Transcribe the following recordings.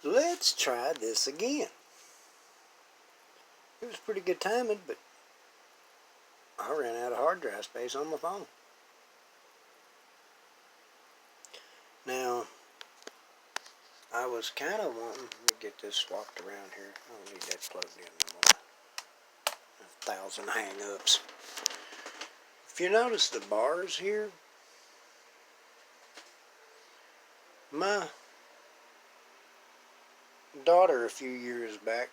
Let's try this again. It was pretty good timing, but I ran out of hard drive space on my phone. Now, I was kind of wanting to get this swapped around here. I don't need that plugged in no more. 1,000 hang-ups. If you notice the bars here, my daughter a few years back,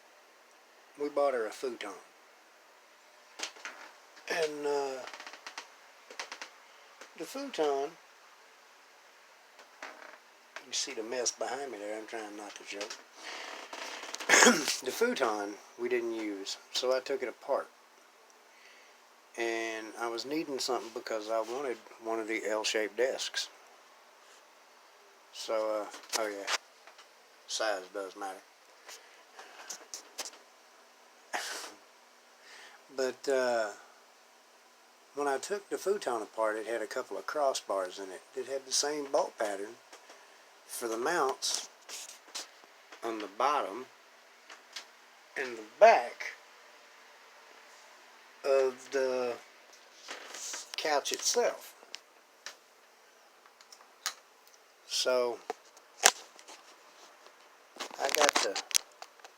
we bought her a futon. And the futon, you see the mess behind me there, I'm trying not to show. The futon we didn't use, so I took it apart. And I was needing something because I wanted one of the L-shaped desks. So, oh yeah, size does matter. But when I took the futon apart, it had a couple of crossbars in it. It had the same bolt pattern for the mounts on the bottom and the back of the couch itself. So I got to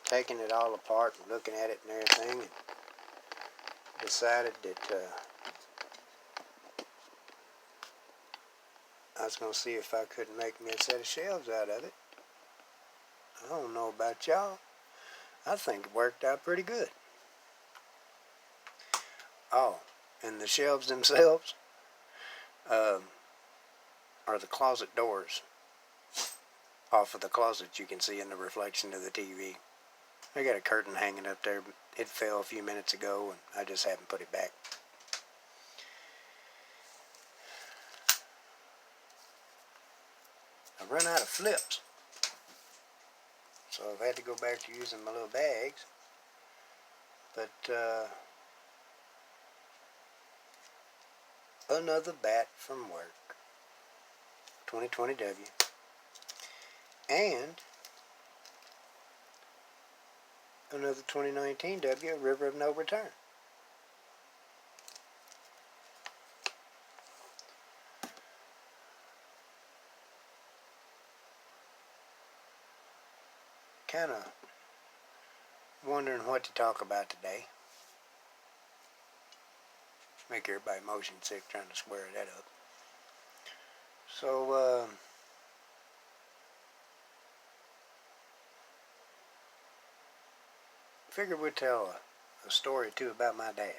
taking it all apart and looking at it and everything, and decided that I was going to see if I couldn't make me a set of shelves out of it. I don't know about y'all. I think it worked out pretty good. Oh, and the shelves themselves are the closet doors. Off of the closet you can see in the reflection of the TV. I got a curtain hanging up there. It fell a few minutes ago and I just haven't put it back. I've run out of flips, so I've had to go back to using my little bags. But another bat from work, 2020W, and another 2019W, River of No Return. Kind of wondering what to talk about today. Make everybody motion sick trying to square that up. So, figured we'd tell a story or two about my dad.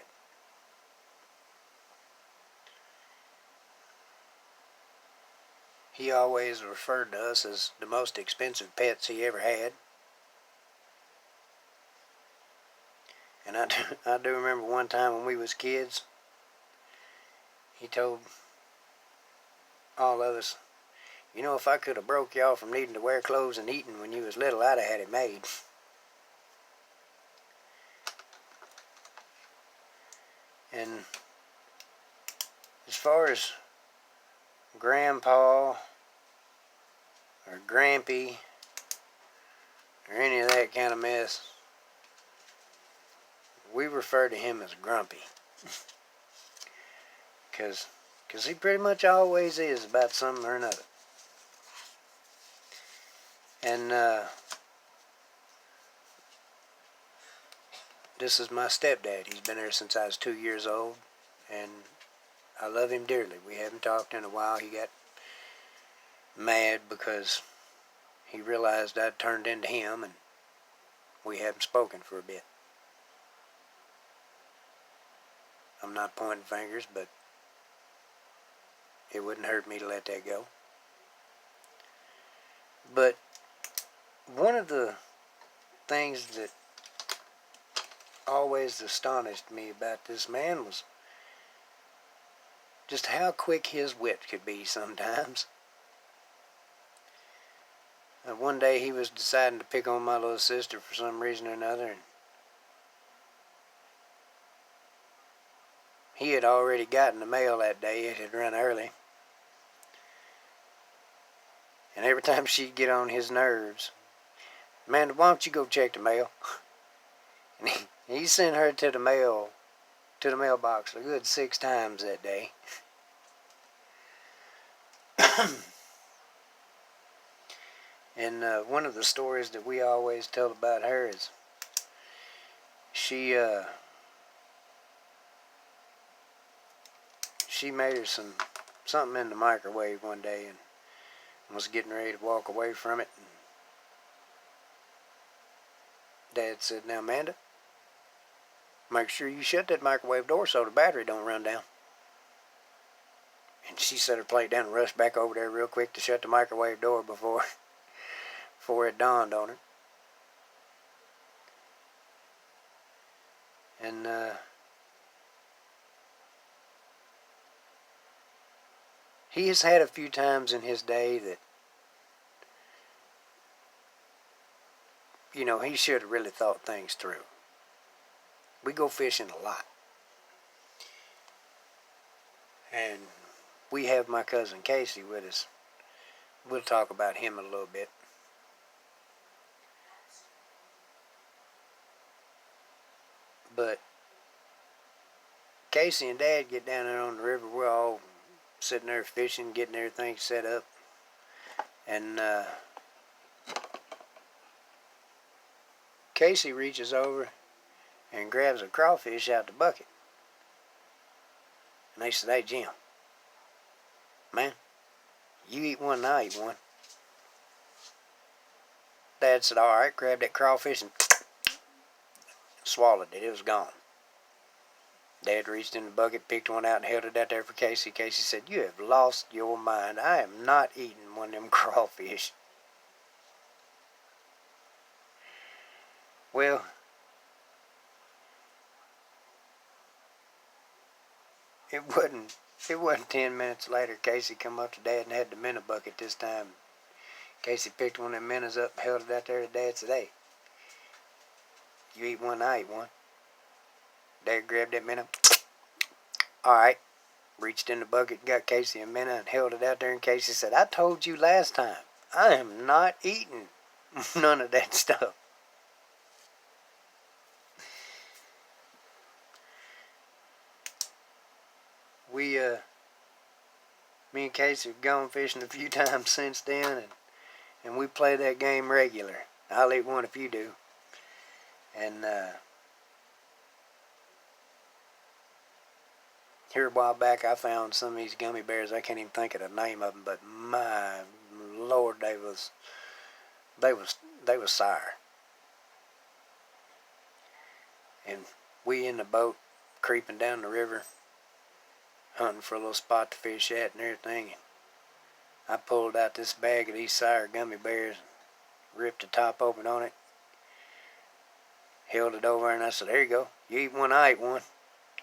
He always referred to us as the most expensive pets he ever had. And I do remember one time when we was kids, he told all of us, you know, if I could have broke y'all from needing to wear clothes and eating when you was little, I'd have had it made. And as far as Grandpa or Grampy or any of that kind of mess, we refer to him as Grumpy. Because he pretty much always is about something or another. And this is my stepdad. He's been there since I was 2 years old, and I love him dearly. We haven't talked in a while. He got mad because he realized I'd turned into him, and we haven't spoken for a bit. I'm not pointing fingers, but it wouldn't hurt me to let that go. But one of the things that always astonished me about this man was just how quick his wit could be sometimes. One day he was deciding to pick on my little sister for some reason or another, and he had already gotten the mail that day. It had run early. And every time she'd get on his nerves, Amanda, why don't you go check the mail? And he sent her to the mailbox a good 6 times that day. And one of the stories that we always tell about her is she made her something in the microwave one day and was getting ready to walk away from it. And Dad said, "Now, Amanda, make sure you shut that microwave door so the battery don't run down." And she set her plate down and rushed back over there real quick to shut the microwave door before it dawned on her. And he has had a few times in his day that, he should have really thought things through. We go fishing a lot. And we have my cousin Casey with us. We'll talk about him a little bit. But Casey and Dad get down there on the river. We're all sitting there fishing, getting everything set up. And Casey reaches over and grabs a crawfish out the bucket. And they said, "Hey, Jim, man, you eat one and I eat one." Dad said, "All right," grabbed that crawfish and swallowed it. It was gone. Dad reached in the bucket, picked one out, and held it out there for Casey. Casey said, "You have lost your mind. I am not eating one of them crawfish." Well, it wasn't 10 minutes later. Casey come up to Dad and had the minnow bucket this time. Casey picked one of them minnows up, held it out there to Dad, said, "Hey, you eat one, I eat one." Dad grabbed that minnow. "All right." Reached in the bucket, got Casey a minnow and held it out there, and Casey said, "I told you last time, I am not eating none of that stuff." Me and Casey have gone fishing a few times since then, and we play that game regular. I'll eat one if you do. And here a while back, I found some of these gummy bears. I can't even think of the name of them, but my Lord, they was sour. And we in the boat, creeping down the river, hunting for a little spot to fish at and everything. And I pulled out this bag of these sour gummy bears, ripped the top open on it, held it over, and I said, "There you go. You eat one, I eat one."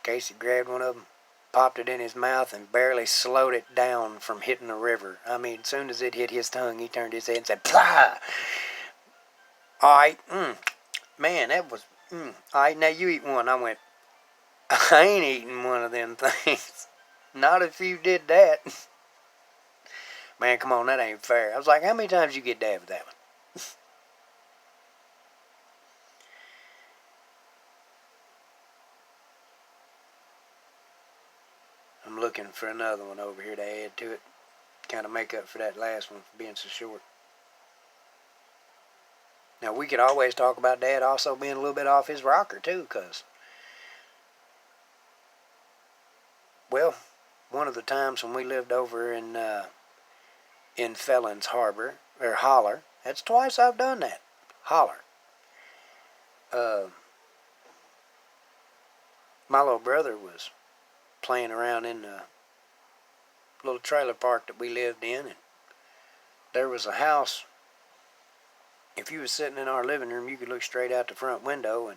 Casey grabbed one of them, popped it in his mouth, and barely slowed it down from hitting the river. I mean, as soon as it hit his tongue, he turned his head and said, "Plah!" "All right, man, that was, all right, now you eat one." I went, "I ain't eating one of them things. Not if you did that." "Man, come on, that ain't fair." I was like, "How many times you get Dad with that one?" I'm looking for another one over here to add to it. Kind of make up for that last one for being so short. Now, we could always talk about Dad also being a little bit off his rocker, too, because, well, one of the times when we lived over in Felons Harbor, or Holler, that's twice I've done that. Holler. My little brother was playing around in the little trailer park that we lived in, and there was a house. If you was sitting in our living room, you could look straight out the front window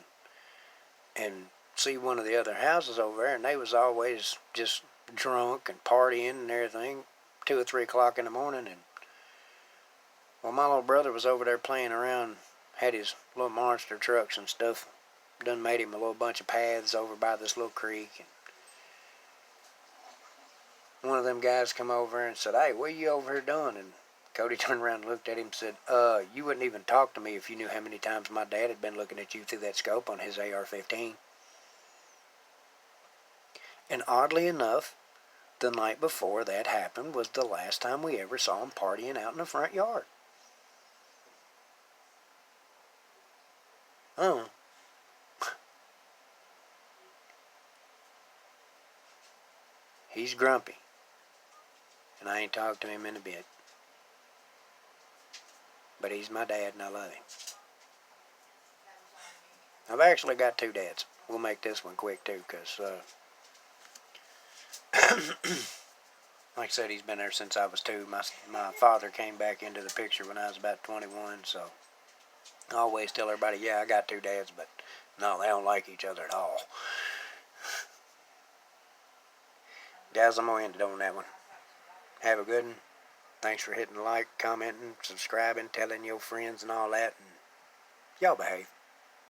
and see one of the other houses over there, and they was always just drunk and partying and everything, 2 or 3 o'clock in the morning. And well, my little brother was over there playing around, had his little monster trucks and stuff, done made him a little bunch of paths over by this little creek. And one of them guys come over and said, "Hey, what are you over here doing?" And Cody turned around and looked at him and said, you wouldn't even talk to me if you knew how many times my dad had been looking at you through that scope on his AR-15. And oddly enough, the night before that happened was the last time we ever saw him partying out in the front yard. Oh. He's grumpy. And I ain't talked to him in a bit. But he's my dad and I love him. I've actually got two dads. We'll make this one quick too, because like I said, he's been there since I was 2. My father came back into the picture when I was about 21, so I always tell everybody, yeah, I got 2 dads, but no, they don't like each other at all. Guys, I'm going to end it on that one. Have a good one. Thanks for hitting like, commenting, subscribing, telling your friends and all that, and y'all behave.